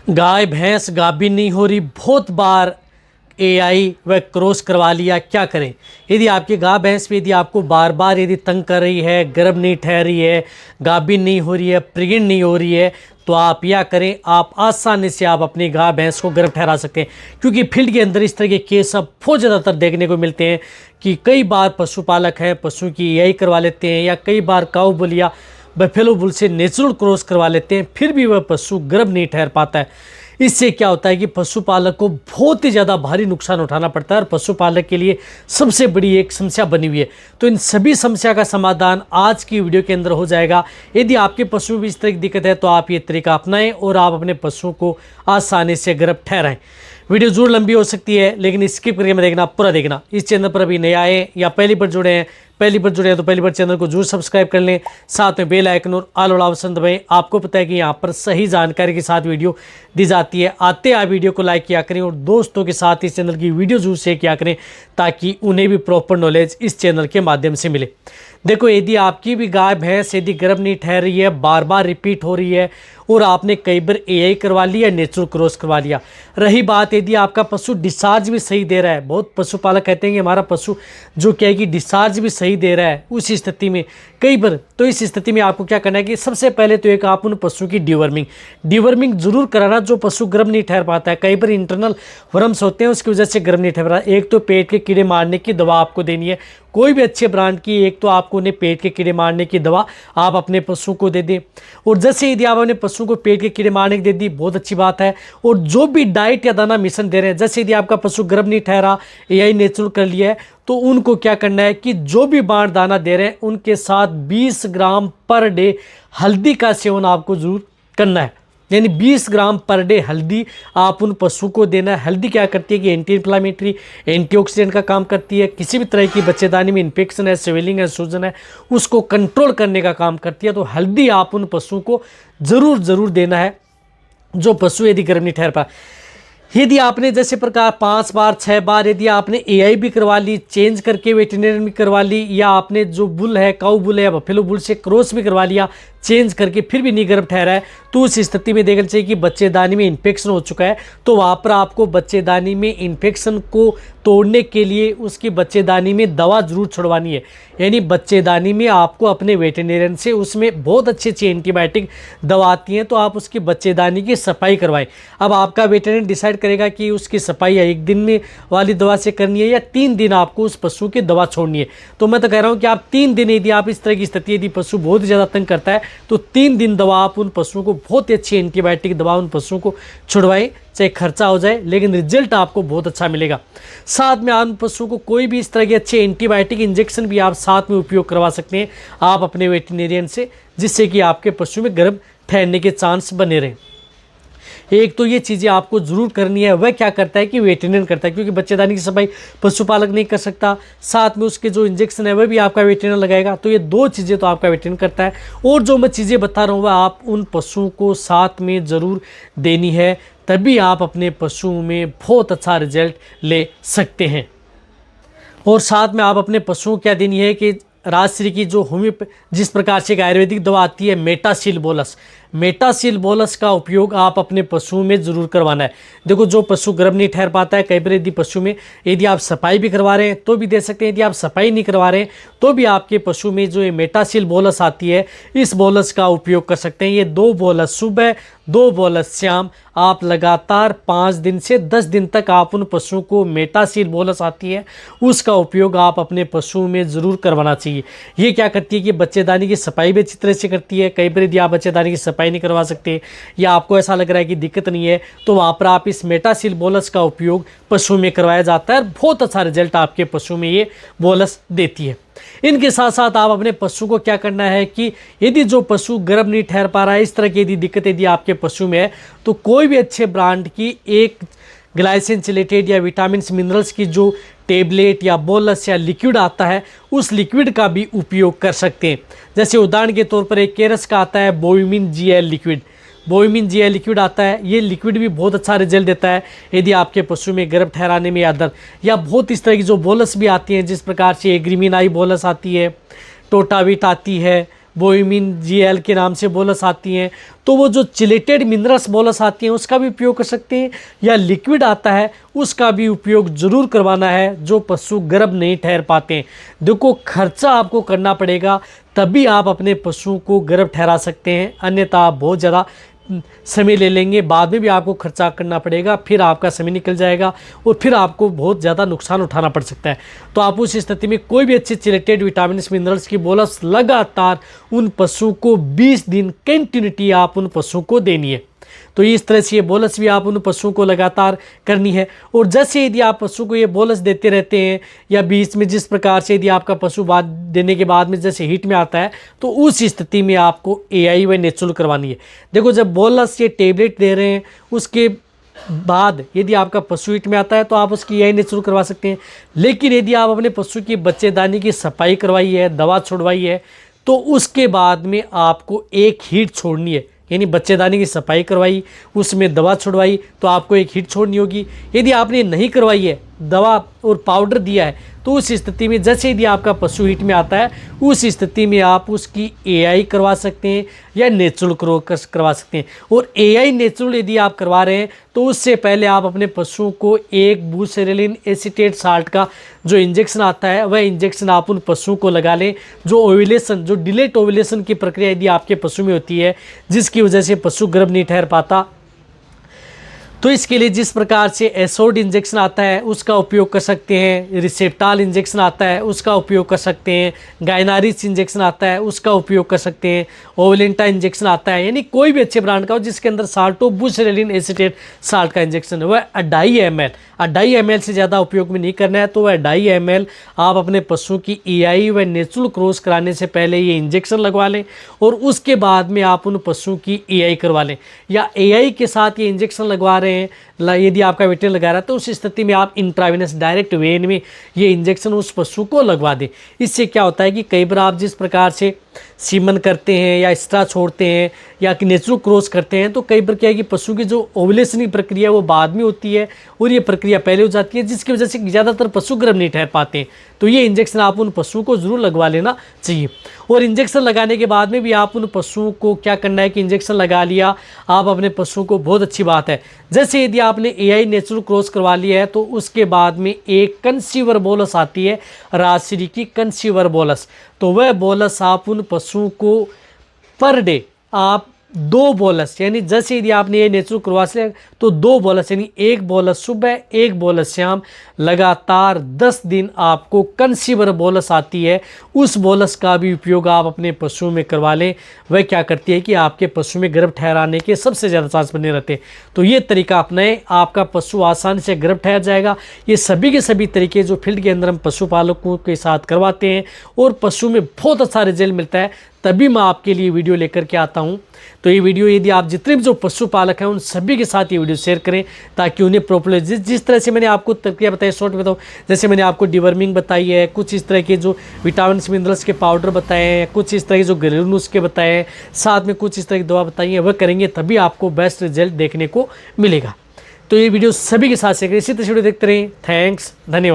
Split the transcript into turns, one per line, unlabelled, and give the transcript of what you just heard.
गाय भैंस गाभिन नहीं हो रही, बहुत बार एआई व क्रॉस करवा लिया, क्या करें। यदि आपकी गाय भैंस भी यदि आपको बार बार यदि तंग कर रही है, गर्भ नहीं ठहर रही है, गाभिन नहीं हो रही है, प्रेग्नेंट नहीं हो रही है, तो आप क्या करें, आप आसानी से आप अपनी गाय भैंस को गर्भ ठहरा सकते हैं। क्योंकि फील्ड के अंदर इस तरह के केस अब बहुत ज़्यादातर देखने को मिलते हैं कि कई बार पशुपालक हैं पशु की एआई करवा लेते हैं, या कई बार काऊ बुल या बफेलो बुल से नेचुरल क्रॉस करवा लेते हैं, फिर भी वह पशु गर्भ नहीं ठहर पाता है। इससे क्या होता है कि पशुपालक को बहुत ही ज़्यादा भारी नुकसान उठाना पड़ता है और पशुपालक के लिए सबसे बड़ी एक समस्या बनी हुई है। तो इन सभी समस्या का समाधान आज की वीडियो के अंदर हो जाएगा। यदि आपके पशु में भी इस तरह की दिक्कत है तो आप ये तरीका अपनाएं और आप अपने पशुओं को आसानी से गर्भ ठहराएं। वीडियो जरूर लंबी हो सकती है, लेकिन स्किप करके मैं देखना, पूरा देखना। इस चैनल पर अभी नए आए या पहली बार जुड़े हैं तो पहली बार चैनल को जरूर सब्सक्राइब कर लें, साथ में बेल आइकन और ऑल ऑप्शन दबाएं। आपको पता है कि यहाँ पर सही जानकारी के साथ वीडियो दी जाती है। आते आप वीडियो को लाइक किया करें और दोस्तों के साथ इस चैनल की वीडियो जरूर शेयर किया करें, ताकि उन्हें भी प्रॉपर नॉलेज इस चैनल के माध्यम से मिले। देखो, यदि आपकी भी गाय भैंस यदि गर्भ नहीं ठहर रही है, बार बार रिपीट हो रही है और आपने कई बार एआई करवा लिया, नेचुरल क्रॉस करवा लिया, रही बात यदि आपका पशु डिस्चार्ज भी सही दे रहा है, बहुत पशुपालक कहते हैं कि हमारा पशु जो क्या है कि डिस्चार्ज भी सही दे रहा है, उस स्थिति में कई बार, तो इस स्थिति में आपको क्या करना है कि सबसे पहले तो एक आप उन पशु की डिवर्मिंग जरूर कराना। जो पशु गर्भ नहीं ठहर पाता है, कई बार इंटरनल वर्म्स होते हैं उसकी वजह से गर्भ नहीं ठहर पाता। एक तो पेट के कीड़े मारने की दवा आपको देनी है, कोई भी अच्छे ब्रांड की, एक तो आपको उन्हें पेट के कीड़े मारने की दवा आप अपने पशु को दे दें। और जैसे यदि आप अपने पशु को पेट के कीड़े मारने की दे दी, बहुत अच्छी बात है। और जो भी डाइट या दाना मिश्रण दे रहे हैं, जैसे यदि आपका पशु गर्भ नहीं ठहरा, एआई नेचुरल कर लिया है, तो उनको क्या करना है कि जो भी बाण दाना दे रहे हैं उनके साथ 20 ग्राम पर डे हल्दी का सेवन आपको जरूर करना है। यानी 20 ग्राम पर डे हल्दी आप उन पशु को देना है। हल्दी क्या करती है कि एंटी इन्फ्लामेटरी, एंटीऑक्सीडेंट का काम करती है। किसी भी तरह की बच्चेदानी में इन्फेक्शन है, स्वेलिंग है, सूजन है, उसको कंट्रोल करने का काम करती है। तो हल्दी आप उन पशुओं को जरूर देना है जो पशु यदि गर्भ नहीं ठहर पा। यदि आपने जैसे प्रकार 5 बार 6 बार यदि आपने एआई भी करवा ली, चेंज करके वेटरनरी भी करवा ली, या आपने जो बुल है, काऊ बुल है या बफेलो बुल से क्रॉस भी करवा लिया चेंज करके, फिर भी नहीं गर्भ ठहरा है, तो उस स्थिति में देखना चाहिए कि बच्चेदानी में इन्फेक्शन हो चुका है। तो वहाँ पर आपको बच्चेदानी में इन्फेक्शन को तोड़ने के लिए उसकी बच्चेदानी में दवा जरूर छुड़वानी है। यानी बच्चेदानी में आपको अपने वेटरनरियन से, उसमें बहुत अच्छी एंटीबायोटिक दवा आती हैं, तो आप उसकी बच्चेदानी की सफाई करवाएं। अब आपका वेटरनरियन डिसाइड करेगा कि उसकी सफाई या 1 दिन में वाली दवा से करनी है या 3 दिन आपको उस पशु की दवा छोड़नी है। तो मैं तो कह रहा हूँ कि आप 3 दिन, यदि आप इस तरह की स्थिति, यदि पशु बहुत ज़्यादा तंग करता है, तो 3 दिन दवा आप उन पशुओं को, बहुत ही अच्छी एंटीबायोटिक दवा उन पशुओं को छुड़वाएं। चाहे खर्चा हो जाए, लेकिन रिजल्ट आपको बहुत अच्छा मिलेगा। साथ में आप पशुओं को कोई भी इस तरह के अच्छे एंटीबायोटिक इंजेक्शन भी आप साथ में उपयोग करवा सकते हैं आप अपने वेटरनरियन से, जिससे कि आपके पशु में गर्भ ठहरने के चांस बने रहें। एक तो ये चीज़ें आपको जरूर करनी है। वह क्या करता है कि वेटरनरियन करता है, क्योंकि बच्चेदानी की सफाई पशुपालक नहीं कर सकता, साथ में उसके जो इंजेक्शन है वह भी आपका वेटरनरियन लगाएगा। तो ये 2 चीज़ें तो आपका वेटरनरियन करता है। और जो मैं चीज़ें बता रहा हूँ वह आप उन पशुओं को साथ में ज़रूर देनी है, तभी आप अपने पशुओं में बहुत अच्छा रिजल्ट ले सकते हैं। और साथ में आप अपने पशुओं को क्या देनी है कि राजश्री की जो जिस प्रकार से एक आयुर्वेदिक दवा आती है मेटासिल बोलस का उपयोग आप अपने पशुओं में जरूर करवाना है। देखो, जो पशु गर्भ नहीं ठहर पाता है, कई बार यदि पशु में यदि आप सफाई भी करवा रहे हैं तो भी दे सकते हैं, यदि आप सफाई नहीं करवा रहे हैं तो भी आपके पशु में जो ये मेटासिल बोलस आती है, इस बोलस का उपयोग कर सकते हैं। ये 2 बोलस सुबह, 2 बोलस शाम, आप लगातार 5 दिन से 10 दिन तक आप उन पशुओं को, मेटासिल बोलस आती है उसका उपयोग आप अपने पशुओं में ज़रूर करवाना चाहिए। ये क्या करती है कि बच्चेदानी की सफाई भी अच्छी तरह से करती है। कई बार यदि आप बच्चेदानी की सफाई नहीं करवा सकते या आपको ऐसा लग रहा है कि दिक्कत नहीं है, तो वहाँ पर आप इस मेटासिल बोलस का उपयोग पशु में करवाया जाता है और बहुत अच्छा रिजल्ट आपके पशु में ये बोलस देती है। इनके साथ साथ आप अपने पशु को क्या करना है कि यदि जो पशु गर्भ नहीं ठहर पा रहा है, इस तरह की यदि दिक्कत यदि आपके पशु में है, तो कोई भी अच्छे ब्रांड की एक ग्लाइसिन चिलेटेड या विटामिन मिनरल्स की जो टेबलेट या बोलस या लिक्विड आता है, उस लिक्विड का भी उपयोग कर सकते हैं। जैसे उदाहरण के तौर पर एक केरस का आता है बोविमिन जीएल लिक्विड आता है। ये लिक्विड भी बहुत अच्छा रिजल्ट देता है यदि आपके पशु में गर्भ ठहराने में या दर्द, या बहुत इस तरह की जो बोलस भी आती हैं, जिस प्रकार से एग्रीमिनाई बोलस आती है, टोटाविट आती है, बोइमिन GL के नाम से बोलस आती हैं, तो वो जो चिलेटेड मिनरल्स बोलस आती हैं उसका भी उपयोग कर सकते हैं, या लिक्विड आता है उसका भी उपयोग ज़रूर करवाना है जो पशु गर्भ नहीं ठहर पाते हैं। देखो खर्चा आपको करना पड़ेगा तभी आप अपने पशु को गर्भ ठहरा सकते हैं, अन्यथा आप बहुत ज़्यादा समय ले लेंगे, बाद में भी आपको खर्चा करना पड़ेगा, फिर आपका समय निकल जाएगा और फिर आपको बहुत ज़्यादा नुकसान उठाना पड़ सकता है। तो आप उस स्थिति में कोई भी अच्छे चिलेटेड विटामिन मिनरल्स की बोलस लगातार उन पशु को 20 दिन कंटिन्यूटी आप उन पशु को देनी है। तो इस तरह से ये बोलस भी आप उन पशुओं को लगातार करनी है। और जैसे यदि आप पशु को ये बोलस देते रहते हैं या बीच में जिस प्रकार से यदि आपका पशु बाद देने के बाद में जैसे हीट में आता है तो उस स्थिति में आपको AI व नेचुरल करवानी है। देखो जब बोलस ये टेबलेट दे रहे हैं उसके बाद यदि आपका पशु हीट में आता है तो आप उसकी AI नेचुरल करवा सकते हैं। लेकिन यदि आप अपने पशु की बच्चेदानी की सफाई करवाई है, दवा छुड़वाई है, तो उसके बाद में आपको एक हीट छोड़नी है, यानी बच्चेदानी की सफाई करवाई, उसमें दवा छुड़वाई, तो आपको एक हीट छोड़नी होगी। यदि आपने नहीं करवाई है, दवा और पाउडर दिया है, तो उस स्थिति में जैसे यदि आपका पशु हीट में आता है उस स्थिति में आप उसकी AI करवा सकते हैं या नेचुरल करवा सकते हैं। और AI नेचुरल यदि आप करवा रहे हैं तो उससे पहले आप अपने पशुओं को एक बुसेरेलिन एसीटेट साल्ट का जो इंजेक्शन आता है वह इंजेक्शन आप उन पशुओं को लगा लें। जो ओव्यूलेशन, जो डिलेट ओव्यूलेशन की प्रक्रिया यदि आपके पशु में होती है जिसकी वजह से पशु गर्भ नहीं ठहर पाता, तो इसके लिए जिस प्रकार से एसोड इंजेक्शन आता है उसका उपयोग कर सकते हैं, रिसेप्टाल इंजेक्शन आता है उसका उपयोग कर सकते हैं, गायनारिस इंजेक्शन आता है उसका उपयोग कर सकते हैं, ओवलेंटा इंजेक्शन आता है, यानी कोई भी अच्छे ब्रांड का हो जिसके अंदर साल्टोबुसरेलिन एसीटेट साल्ट का इंजेक्शन है वह 2.5 ml से ज़्यादा उपयोग में नहीं करना है। तो वह 2.5 ml आप अपने पशु की AI व नेचुरल क्रॉस कराने से पहले ये इंजेक्शन लगवा लें और उसके बाद में आप उन पशु की AI करवा लें, या AI के साथ ये इंजेक्शन लगवा रहे हैं यदि आपका वेटरनरी लगा रहा है तो उस स्थिति में आप इंट्रावेनस डायरेक्ट वेन में ये इंजेक्शन उस पशु को लगवा दें। इससे क्या होता है कि कई बार आप जिस प्रकार से सीमन करते हैं या स्ट्रा छोड़ते हैं या कि नेचुरल क्रॉस करते हैं तो कई बार क्या है कि पशु की जो ओव्यूलेशन की प्रक्रिया वो बाद में होती है और ये प्रक्रिया पहले हो जाती है, जिसकी वजह से ज़्यादातर पशु गर्भ नहीं ठहर पाते हैं। तो ये इंजेक्शन आप उन पशुओं को ज़रूर लगवा लेना चाहिए। और इंजेक्शन लगाने के बाद में भी आप उन पशुओं को क्या करना है कि इंजेक्शन लगा लिया आप अपने पशुओं को, बहुत अच्छी बात है, जैसे यदि आपने AI नेचुरल क्रॉस करवा लिया है तो उसके बाद में एक कंसीवर बोलस आती है, राजश्री की कंसीवर बोलस, तो वह बोलस आप उन पशुओं को पर डे आप 2 बोलस, यानी जैसे यदि आपने ये नेचुरल करवा लिया तो 2 बोलस, यानी 1 बोलस सुबह 1 बोलस शाम, लगातार 10 दिन आपको कंसीवर बोलस आती है, उस बोलस का भी उपयोग आप अपने पशुओं में करवा लें। वह क्या करती है कि आपके पशु में गर्भ ठहराने के सबसे ज़्यादा चांस बने रहते हैं। तो ये तरीका अपनाएं, आपका पशु आसानी से गर्भ ठहर जाएगा। ये सभी के सभी तरीके जो फील्ड के अंदर हम पशुपालकों के साथ करवाते हैं और पशु में बहुत अच्छा रिजल्ट मिलता है, तभी मैं आपके लिए वीडियो लेकर के आता हूं। तो ये वीडियो यदि आप जितने भी जो पशुपालक हैं उन सभी के साथ ये वीडियो शेयर करें ताकि उन्हें प्रॉपर्ली जिस तरह से मैंने आपको प्रक्रिया बताई शॉर्ट बताऊँ, जैसे मैंने आपको डिवर्मिंग बताई है, कुछ इस तरह के जो विटामिन मिनरल्स के पाउडर बताए हैं, कुछ इस तरह के जो घरेलू नुस्खे बताए हैं, साथ में कुछ इस तरह की दवा बताई है, वह करेंगे तभी आपको बेस्ट रिजल्ट देखने को मिलेगा। तो ये वीडियो सभी के साथ शेयर करें, इसी तरह से वीडियो देखते रहें। थैंक्स, धन्यवाद।